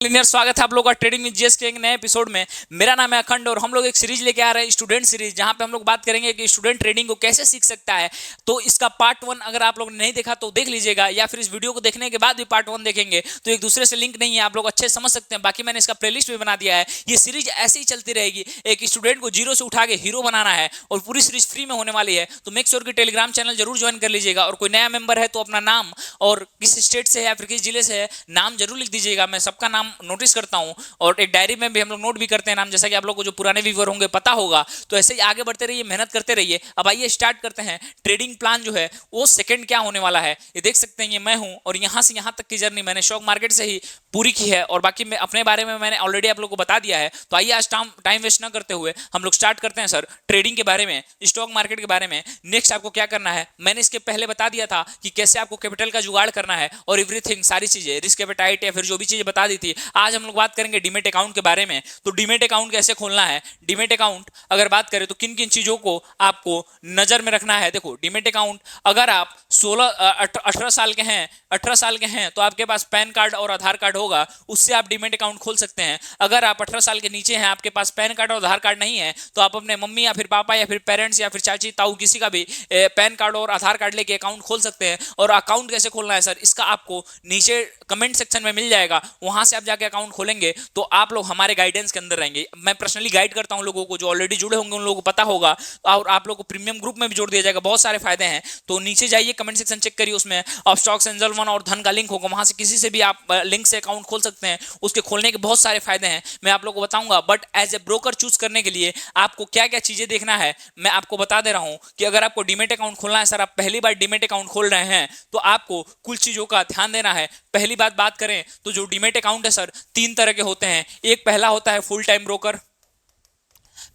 Linear स्वागत है आप लोगों का ट्रेडिंग विद जीएस के एक नए एपिसोड में। मेरा नाम है अखंड और हम लोग एक सीरीज लेके आ रहे हैं, स्टूडेंट सीरीज, जहां पे हम लोग बात करेंगे कि स्टूडेंट ट्रेडिंग को कैसे सीख सकता है। तो इसका पार्ट 1 अगर आप लोग ने नहीं देखा तो देख लीजिएगा, या फिर इस वीडियो को देखने के बाद भी पार्ट 1 देखेंगे तो एक दूसरे से लिंक नहीं है, आप लोग अच्छे समझ सकते हैं। बाकी मैंने इसका प्लेलिस्ट भी बना दिया है। ये सीरीज ऐसे ही चलती रहेगी। एक स्टूडेंट को जीरो से उठा के हीरो बनाना है और पूरी सीरीज फ्री में होने वाली है। तो मेक श्योर कि टेलीग्राम चैनल जरूर ज्वाइन कर लीजिएगा। और कोई नया मेंबर है तो अपना नाम और किस स्टेट से है या फिर किस जिले से है नाम जरूर लिख दीजिएगा। मैं सबका नाम नोटिस करता हूं और एक डायरी में भी हम लोग नोट भी करते हैं नाम, जैसा कि आप लोग को जो पुराने व्यूअर होंगे पता होगा। तो ऐसे ही आगे बढ़ते रहिए, मेहनत करते रहिए। अब आइए स्टार्ट करते हैं। ट्रेडिंग प्लान जो है वो सेकंड क्या होने वाला है ये देख सकते हैं। ये मैं हूं और यहां से यहां तक की जर्नी मैंने स्टॉक मार्केट से ही पूरी की है और बाकी मैं अपने बारे में मैंने ऑलरेडी आप लोग को बता दिया है। तो आइए आज टाइम वेस्ट ना करते हुए हम लोग स्टार्ट करते हैं सर ट्रेडिंग के बारे में, स्टॉक मार्केट के बारे में। नेक्स्ट आपको क्या करना है, मैंने इसके पहले बता दिया था कि कैसे आपको कैपिटल का जुगाड़ करना है और एवरीथिंग, सारी चीजें, रिस्क एपेटाइट या फिर जो भी चीजें बता दी थी। आज हम लोग बात करेंगे डीमेट अकाउंट के बारे में। तो डीमेट अकाउंट कैसे खोलना है, डीमेट अकाउंट अगर बात करें तो किन किन चीजों को आपको नजर में रखना है। देखो डीमेट अकाउंट अगर आप 18 साल के हैं, 18 साल के हैं तो आपके पास पैन कार्ड और आधार कार्ड होगा, उससे आप डीमेट अकाउंट खोल सकते हैं। अगर आप 18 साल के नीचे हैं, आपके पास पैन कार्ड और आधार कार्ड नहीं है, तो आप अपने मम्मी या फिर पापा या फिर पेरेंट्स या फिर चाची ताऊ किसी का भी पैन कार्ड और आधार कार्ड लेके अकाउंट खोल सकते हैं। और अकाउंट कैसे खोलना है सर, इसका आपको नीचे कमेंट सेक्शन में मिल जाएगा, वहां से आप जाके अकाउंट खोलेंगे तो आप लोग हमारे गाइडेंस के अंदर रहेंगे। मैं पर्सनली गाइड करता हूं लोगों को, जो ऑलरेडी जुड़े होंगे उन लोगों को पता होगा, और आप लोगों को प्रीमियम ग्रुप में भी जोड़ दिया जाएगा। बहुत सारे फायदे हैं। तो नीचे जाइए, कमेंट सेक्शन चेक करिए, उसमें स्टॉक्स एंजल वन और धन का लिंक होगा, वहां से किसी से भी आप लिंक से अकाउंट खोल सकते हैं। उसके खोलने के बहुत सारे फायदे हैं, मैं आप लोगों को बताऊंगा। But as a broker choose करने के लिए आपको क्या क्या चीजें देखना है मैं आपको बता दे रहा हूं कि अगर आपको डीमेट अकाउंट खोलना है, सर आप पहली बार डीमेट अकाउंट खोल रहे हैं, तो आपको कुछ चीजों का ध्यान देना है। पहली बात करें तो जो डीमेट अकाउंट है सर 3 तरह के होते हैं। एक पहला होता है फुल टाइम ब्रोकर,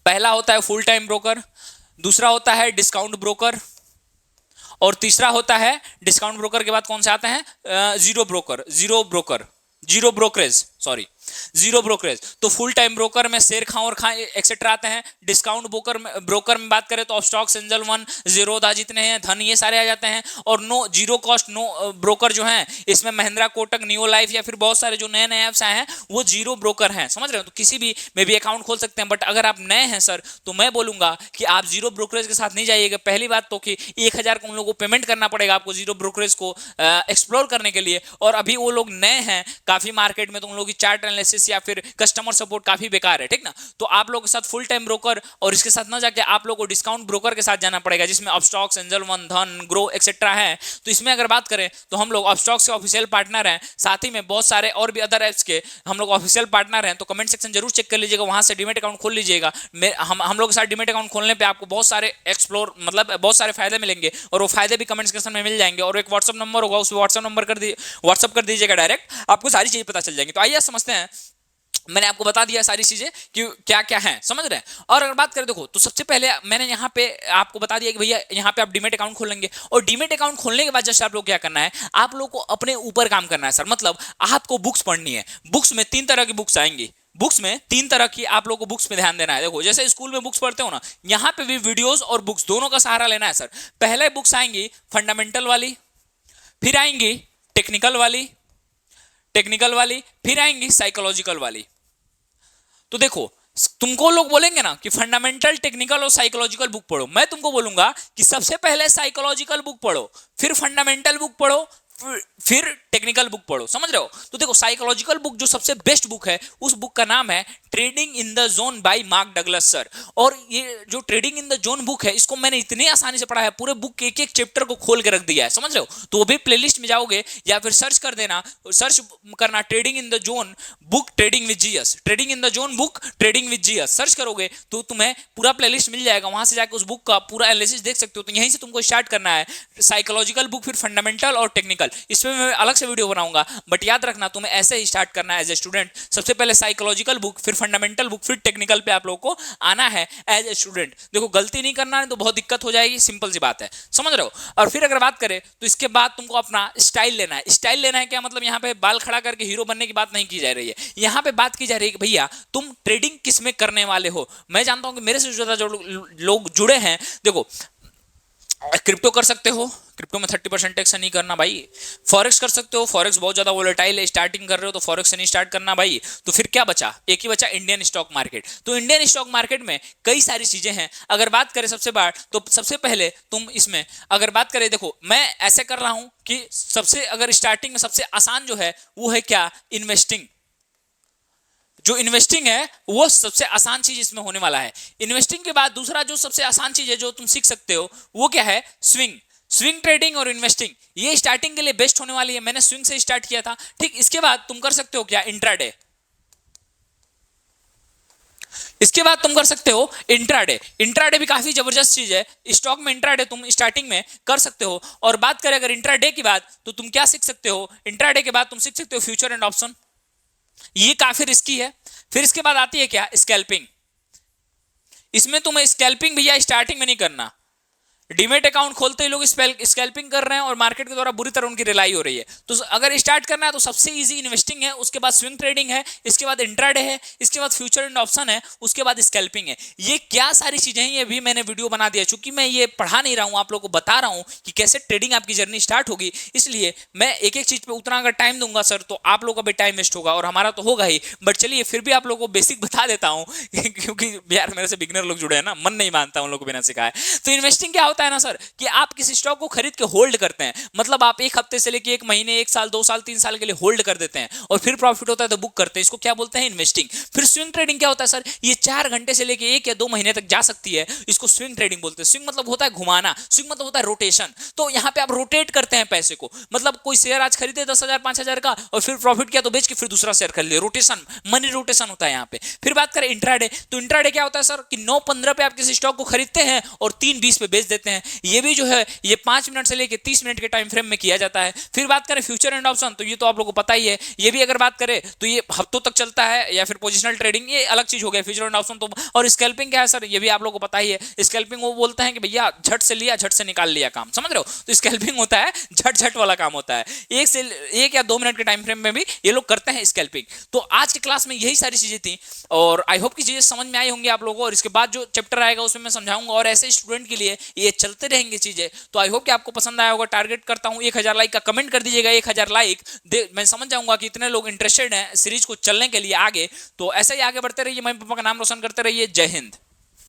पहला होता है फुल टाइम ब्रोकर, दूसरा होता है डिस्काउंट ब्रोकर, और तीसरा होता है डिस्काउंट ब्रोकर के बाद कौन से आते हैं, zero brokerage, sorry zero brokerage. तो फुल टाइम ब्रोकर में शेर खां और खां एक्सेट्रा आते हैं। डिस्काउंट ब्रोकर में बात करें तो स्टॉक्स एंजल वन, जीरोधा जितने हैं, धन, ये सारे आ जाते हैं। और no zero cost no broker जो हैं, इसमें महिंद्रा, कोटक, नियो लाइफ या फिर बहुत सारे जो नए नए ऐप्स आए हैं वो जीरो ब्रोकर हैं, समझ रहे हो। तो किसी भी में भी अकाउंट खोल सकते हैं। बट अगर आप नए हैं सर तो मैं बोलूंगा कि आप जीरो ब्रोकरेज के साथ नहीं जाइएगा। पहली बात तो कि 1000 को उन लोगों को पेमेंट करना पड़ेगा आपको जीरो ब्रोकरेज को एक्सप्लोर करने के लिए, और अभी वो लोग नए हैं काफी मार्केट में, तो उन लोगों की चार्ट एनालिसिस या फिर कस्टमर सपोर्ट काफी बेकार है, ठीक ना। तो आप लोगों के साथ फुल टाइम ब्रोकर और इसके साथ ना जाके आप लोगों को डिस्काउंट ब्रोकर के साथ जाना पड़ेगा, जिसमें अपस्टॉक्स, एंजल वन, धन, ग्रो एक्सेट्रा है। तो इसमें अगर बात करें तो हम लोग अपस्टॉक्स के ऑफिशियल पार्टनर हैं, साथ ही में बहुत सारे और भी अदर एप्स के हम लोग ऑफिशियल पार्टनर हैं। तो कमेंट सेक्शन जरूर चेक कर लीजिएगा, वहां से डीमेट अकाउंट खोल लीजिएगा। हम लोग के साथ डीमेट अकाउंट खोलने पे आपको बहुत सारे एक्सप्लोर मतलब बहुत सारे फायदे मिलेंगे, और वो फायदे भी कमेंट सेक्शन में मिल जाएंगे। और एक व्हाट्सअप नंबर होगा, उस व्हाट्सअप नंबर व्हाट्सअप कर दीजिएगा डायरेक्ट, आपको सारी चीजें पता चल जाएंगी। तो आइए समझते हैं, मैंने आपको बता दिया सारी चीजें कि क्या क्या है, समझ रहे हैं। और अगर बात करें देखो तो सबसे पहले मैंने यहाँ पे आपको बता दिया कि भैया यहाँ पे आप डीमेट अकाउंट खोलेंगे, और डीमेट अकाउंट खोलने के बाद जैसे आप लोग क्या करना है, आप लोग को अपने ऊपर काम करना है सर। मतलब आपको बुक्स पढ़नी है। बुक्स में 3 तरह की बुक्स आएंगी, बुक्स में 3 तरह की आप लोग को बुक्स पे ध्यान देना है। देखो जैसे स्कूल में बुक्स पढ़ते हो ना, यहाँ पे भी वीडियोस और बुक्स दोनों का सहारा लेना है सर। पहले बुक्स आएंगी फंडामेंटल वाली, फिर आएंगी टेक्निकल वाली, फिर आएंगी साइकोलॉजिकल वाली। तो देखो तुमको लोग बोलेंगे ना कि फंडामेंटल, टेक्निकल और साइकोलॉजिकल बुक पढ़ो, मैं तुमको बोलूंगा कि सबसे पहले साइकोलॉजिकल बुक पढ़ो, फिर फंडामेंटल बुक पढ़ो, फिर टेक्निकल बुक पढ़ो, समझ रहे हो। तो देखो साइकोलॉजिकल बुक जो सबसे बेस्ट बुक है, उस बुक का नाम है trading in the zone bye mark Douglas sir. और ये जो trading in the zone book है, इसको मैंने इतने आसानी से पढ़ा है, पूरे बुक के एक चैप्टर को खोल के रख दिया है, समझ रहे हो। तो वो भी प्लेलिस्ट में जाओगे या फिर सर्च कर देना, सर्च करना trading in the zone book trading with GS, trading in the zone book trading with GS search करोगे तो तुम्हें पूरा प्लेलिस्ट मिल जाएगा, वहां से जाकर उस बुक का पूरा एनालिसिस देख सकते हो। तो यहीं से तुमको स्टार्ट करना है, साइकोलॉजिकल बुक, फिर फंडामेंटल और टेक्निकल। इसमें मैं अलग से वीडियो बनाऊंगा, बट याद रखना तुम्हें ऐसे ही स्टार्ट करना है एज ए स्टूडेंट। सबसे पहले साइकोलॉजिकल बुक, फिर फंडामेंटल बुक, फिर टेक्निकल पे आप लोगों को आना है एज ए स्टूडेंट। देखो गलती नहीं करना है तो बहुत दिक्कत हो जाएगी, सिंपल सी बात है, समझ रहे हो। और फिर अगर बात करें तो इसके बाद तुमको अपना स्टाइल लेना है। स्टाइल लेना है क्या मतलब, यहाँ पे बाल खड़ा करके हीरो बनने की बात नहीं की जा रही है, यहाँ पे बात की जा रही है कि भैया तुम ट्रेडिंग किस में करने वाले हो। मैं जानता हूं कि मेरे से ज्यादा जो लोग जुड़े हैं, देखो क्रिप्टो कर सकते हो, क्रिप्टो में 30% टैक्स नहीं करना भाई। फॉरेक्स कर सकते हो, फॉरेक्स बहुत ज्यादा वोलेटाइल है, स्टार्टिंग कर रहे हो तो फॉरेक्स से नहीं स्टार्ट करना भाई। तो फिर क्या बचा, एक ही बचा, इंडियन स्टॉक मार्केट। तो इंडियन स्टॉक मार्केट में कई सारी चीजें हैं। अगर बात करें सबसे बार, तो सबसे पहले तुम इसमें अगर बात करें, देखो मैं ऐसे कर रहा हूं कि सबसे अगर स्टार्टिंग में सबसे आसान जो है वो है क्या, इन्वेस्टिंग। जो इन्वेस्टिंग है वो सबसे आसान चीज इसमें होने वाला है। इन्वेस्टिंग के बाद दूसरा जो सबसे आसान चीज है जो तुम सीख सकते हो वो क्या है, स्विंग। स्विंग ट्रेडिंग और इन्वेस्टिंग, ये स्टार्टिंग के लिए बेस्ट होने वाली है। मैंने स्विंग से स्टार्ट किया था, ठीक। इसके बाद तुम कर सकते हो क्या, इंट्राडे। इसके बाद तुम कर सकते हो इंट्राडे। इंट्राडे भी काफी जबरदस्त चीज है। स्टॉक में इंट्राडे तुम स्टार्टिंग में कर सकते हो। और बात करें अगर इंट्राडे की बात, तो तुम क्या सीख सकते हो, इंट्राडे के बाद तुम सीख सकते हो फ्यूचर एंड ऑप्शन, ये काफी रिस्की है। फिर इसके बाद आती है क्या, स्कैल्पिंग। इसमें तुम्हें स्कैल्पिंग भैया स्टार्टिंग में नहीं करना। डीमेट अकाउंट खोलते ही लोग स्कैल्पिंग कर रहे हैं और मार्केट के द्वारा बुरी तरह उनकी रिलाई हो रही है। तो अगर स्टार्ट करना है तो सबसे इजी इन्वेस्टिंग है, उसके बाद स्विंग ट्रेडिंग है, इसके बाद इंट्राडे है, इसके बाद फ्यूचर एंड ऑप्शन है, उसके बाद स्कैल्पिंग है। ये क्या सारी चीजें हैं, ये भी मैंने वीडियो बना दिया। चूंकि मैं ये पढ़ा नहीं रहा हूं, आप लोगों को बता रहा हूं कि कैसे ट्रेडिंग आपकी जर्नी स्टार्ट होगी, इसलिए मैं एक एक चीज पे उतना अगर टाइम दूंगा सर तो आप लोगों का भी टाइम वेस्ट होगा और हमारा तो होगा ही। बट चलिए फिर भी आप लोगों को बेसिक बता देता हूं क्योंकि यार मेरे से बिगनर लोग जुड़े हैं ना, मन नहीं मानता उन लोगों को बिना सिखाए। तो इन्वेस्टिंग क्या होता है ना सर, कि आप किसी स्टॉक को खरीद के होल्ड करते हैं, मतलब आप एक हफ्ते से लेके एक महीने, एक साल, 2 साल, 3 साल के लिए होल्ड कर देते हैं और फिर प्रॉफिट होता है तो बुक करते हैं। इसको क्या बोलते हैं, इन्वेस्टिंग। फिर स्विंग ट्रेडिंग क्या होता है सर, ये 4 घंटे से लेके 1 या 2 महीने तक जा सकती है, इसको स्विंग ट्रेडिंग बोलते हैं। स्विंग मतलब होता है घुमाना, स्विंग मतलब होता है रोटेशन। तो यहाँ पे आप रोटेट करते हैं पैसे को, मतलब कोई शेयर आज खरीदे 10,000 5,000 का और फिर प्रॉफिट किया तो बेच के फिर दूसरा शेयर खरीद लिया, रोटेशन, मनी रोटेशन होता है यहाँ पे। फिर बात करें इंट्राडे, तो इंट्राडे क्या होता है सर, कि 9:15 पे आप किसी स्टॉक को खरीदते हैं और 3:20 पे बेच देते हैं। ये भी जो है ये 5 मिनट से लेके 30 मिनट के टाइम फ्रेम में किया जाता है। फिर बात करें फ्यूचर एंड ऑप्शन, तो ये तो आप लोगों को पता ही है। ये भी अगर बात करें तो ये हफ्तों तक चलता है, या फिर पोजिशनल ट्रेडिंग, ये अलग चीज हो गया, फ्यूचर एंड ऑप्शन तो। और स्कैल्पिंग क्या है सर, ये भी आप लोगों को पता ही है। स्कैल्पिंग वो बोलते हैं कि भैया झट से लिया झट से निकाल लिया काम, समझ रहे हो। तो स्कैल्पिंग होता है झट झट वाला काम होता है, 1 या 2 मिनट के टाइम फ्रेम में भी ये लोग करते हैं स्कैल्पिंग। तो आज की क्लास में यही सारी चीजें थी और आई होप की चीजें समझ में आई होंगी आप लोगों को। और इसके बाद जो चैप्टर आएगा उसमें मैं समझाऊंगा और ऐसे स्टूडेंट के लिए ये चलते रहेंगे चीजें। तो आई होप कि आपको पसंद आया होगा। टारगेट करता हूं 1000 लाइक का, कमेंट कर दीजिएगा 1000 लाइक, मैं समझ जाऊंगा कि इतने लोग इंटरेस्टेड हैं सीरीज को चलने के लिए आगे। तो ऐसे ही आगे बढ़ते रहिए, मम्मी पापा का नाम रोशन करते रहिए। जय हिंद।